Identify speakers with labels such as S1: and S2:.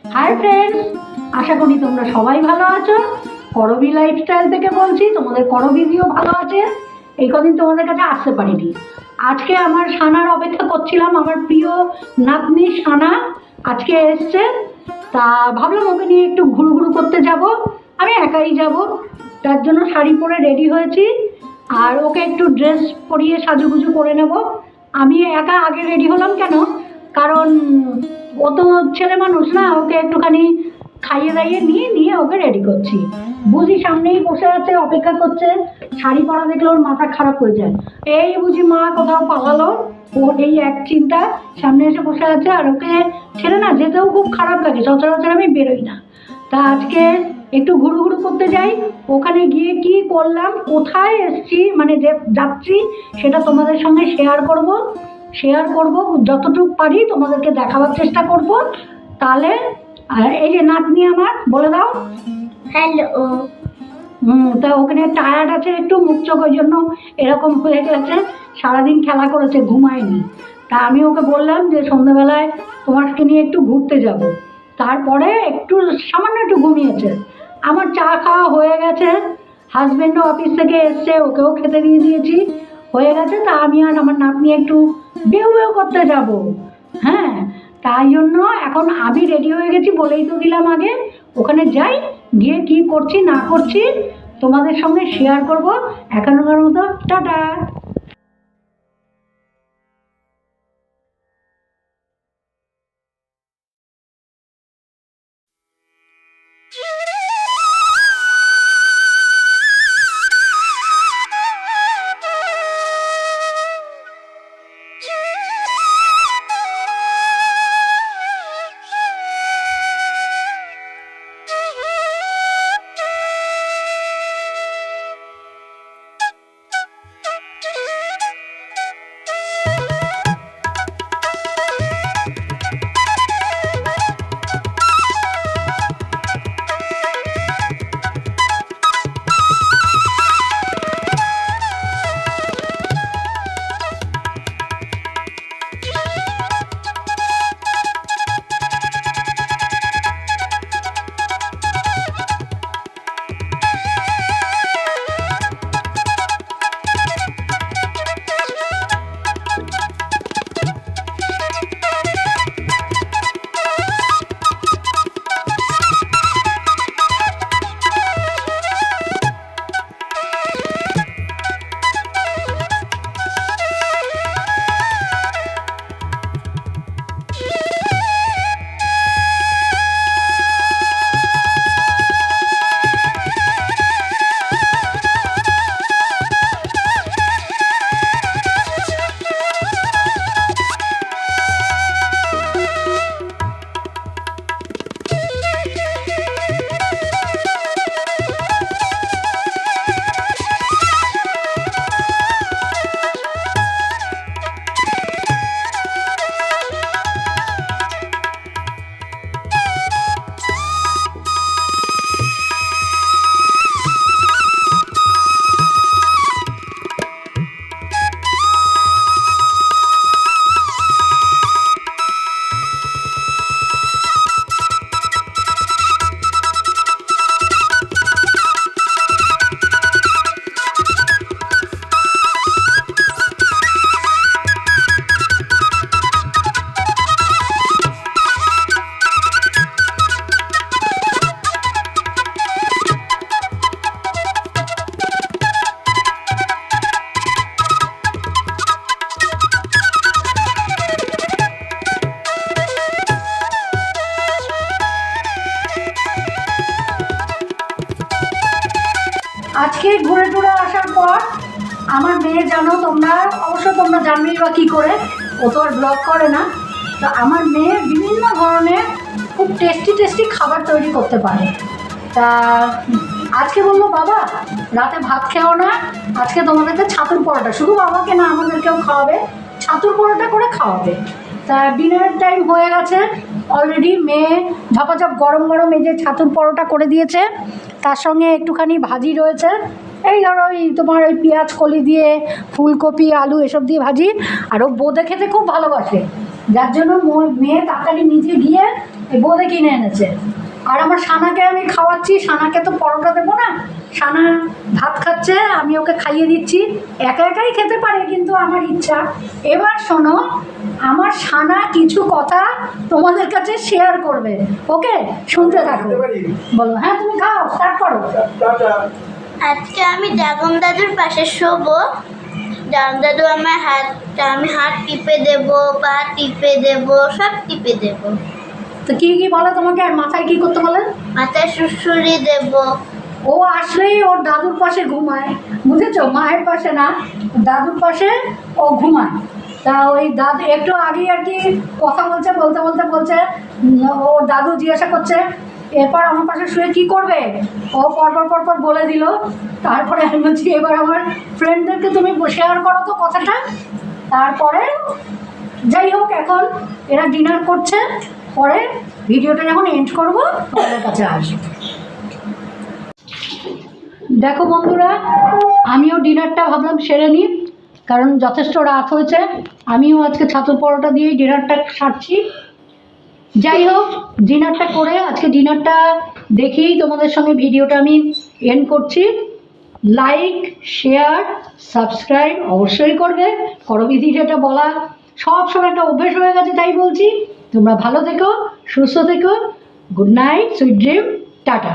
S1: Hi friends, আশা করি তোমরা সবাই ভালো আছো। করবি লাইফস্টাইল থেকে বলছি, তোমাদের করবিজিও ভালো আছে। এই কদিন তোমাদের কাছে আসতে পারিনি। আজকে আমার সানার অপেক্ষা করছিলাম, আমার প্রিয় নাতনি সানা আজকে এসছে। তা ভাবলাম ওকে নিয়ে একটু ঘুরু ঘুরু করতে যাব। আমি একাই যাব, তার জন্য শাড়ি পরে রেডি হয়েছি। আর ওকে একটু ড্রেস পরিয়ে সাজুগুজু করে নেব। আমি একা আগে রেডি হলাম কেন, কারণ ও তো ছেলে মানুষ না, ওকে একটুখানি খাইয়ে দাইয়ে নিয়ে ওকে রেডি করছি। বুঝি সামনেই বসে আছে, অপেক্ষা করছে। শাড়ি পরা দেখলে ওর মাথা খারাপ হয়ে যায়। এই বুঝি মা কোথাও পালালো, ওর এই এক চিন্তা। সামনে এসে বসে আছে, আর ওকে ছেড়ে না যেতেও খুব খারাপ লাগে। সচরাচর আমি বেরোই না। তা আজকে একটু ঘুরু ঘুরু করতে যাই। ওখানে গিয়ে কি করলাম, কোথায় এসছি, মানে যে যাচ্ছি, সেটা তোমাদের সঙ্গে শেয়ার করব যতটুকু পারি, তোমাদেরকে দেখাবার চেষ্টা করব। তাহলে আর এই যে নাতনি আমার, বলে দাও
S2: হ্যালো।
S1: তা ওখানে টায়ার্ড আছে একটু, মুখ চোখ ওই জন্য এরকম হয়ে গেছে। সারাদিন খেলা করেছে, ঘুমায়নি। তা আমি ওকে বললাম যে সন্ধ্যাবেলায় তোমাকে নিয়ে একটু ঘুরতে যাব। তারপরে একটু সামান্য একটু ঘুমিয়েছে। আমার চা খাওয়া হয়ে গেছে, হাজব্যান্ডও অফিস থেকে এসছে, ওকেও খেতে দিয়ে দিয়েছি, হয়ে গেছে। তা আমি আর আমার নাতনি একটু বেউ বেউ করতে যাব। হ্যাঁ, তাই জন্য এখন আমি রেডি হয়ে গেছি, বলেই তো দিলাম আগে। ওখানে যাই, গিয়ে কি করছি না করছি তোমাদের সঙ্গে শেয়ার করব। এখনকার মতো টাটা। আজকে ঘুরে টুরে আসার পর আমার মেয়ে, জানো তোমরা, অবশ্য তোমরা জানবেই বা কী করে, ও তো আর ব্লগ করে না। তো আমার মেয়ে বিভিন্ন ধরনের খুব টেস্টি টেস্টি খাবার তৈরি করতে পারে। তা আজকে বললো, বাবা রাতে ভাত খেও না, আজকে তোমাদেরকে ছাতুর পরোটা, শুধু বাবাকে না আমাদেরকেও খাওয়াবে, ছাতুর পরোটা করে খাওয়াবে। তা ডিনার টাইম হয়ে গেছে অলরেডি। মেয়ে ঝপাঝপ গরম গরম এই যে ছাতুর পরোটা করে দিয়েছে, তার সঙ্গে একটুখানি ভাজি রয়েছে। এই ধরো ওই তোমার ওই পেঁয়াজ কলি দিয়ে, ফুলকপি আলু এসব দিয়ে ভাজি। আর ও বোঁদে খেতে খুব ভালোবাসে, যার জন্য মেয়ে তাড়াতাড়ি নিচে গিয়ে এই বোঁদে কিনে এনেছে। আর আমার সানাকে আমি খাওয়াচ্ছি, সানাকে তো পরোটা দেবো না, সানা ভাত খাচ্ছে, আমি ওকে খাইয়ে দিচ্ছি। একা একাই খেতে পারে, কিন্তু আমার ইচ্ছা। এবার শোনো, আমার সানা কিছু কথা তোমাদের কাছে শেয়ার করবে, ওকে? শুনতে থাকো। বলো। হ্যাঁ, তুমি খাও, স্টার্ট করো।
S2: আজকে আমি ড্রাগন দাদুর পাশে শোবো। ড্রাগন দাদু আমার আমি হাত টিপে দেবো, পা টিপে দেবো, সব টিপে দেবো।
S1: তো কি কি বলো তোমাকে? আর মাথায় কি করতে বলে?
S2: মাথায় সুড়সুড়ি দেবো।
S1: ও আসলেই ওর দাদুর পাশে ঘুমায়, বুঝেছো? মায়ের পাশে না, দাদুর পাশে ও ঘুমায়। তা ওই দাদু একটু আগেই আর কি কথা বলছে, বলছে ওর দাদু জিজ্ঞাসা করছে এরপর আমার পাশে শুয়ে কি করবে। ও পরপর বলে দিল। তারপরে আমি বলছি এবার আমার ফ্রেন্ডদেরকে তুমি শেয়ার করো তো কথাটা। তারপরে যাই হোক, এখন এরা ডিনার করছে, পরে ভিডিওটা যখন এন্ড করবো তোমাদের কাছে আসবে। দেখো বন্ধুরা, আমিও ডিনারটা ভাবলাম সেরে নিই, কারণ যথেষ্ট রাত হয়েছে। আমিও আজকে ছাতুর পরোটা দিয়েই ডিনারটা সারছি। যাই হোক, ডিনারটা করে আজকে ডিনারটা দেখেই তোমাদের সঙ্গে ভিডিওটা আমি এন্ড করছি। লাইক, শেয়ার, সাবস্ক্রাইব অবশ্যই করবে। করবিধির এটা বলা সবসময় একটা অভ্যেস হয়ে গেছে, তাই বলছি। তোমরা ভালো থেকো, সুস্থ থেকো। Good night, sweet dream, tata.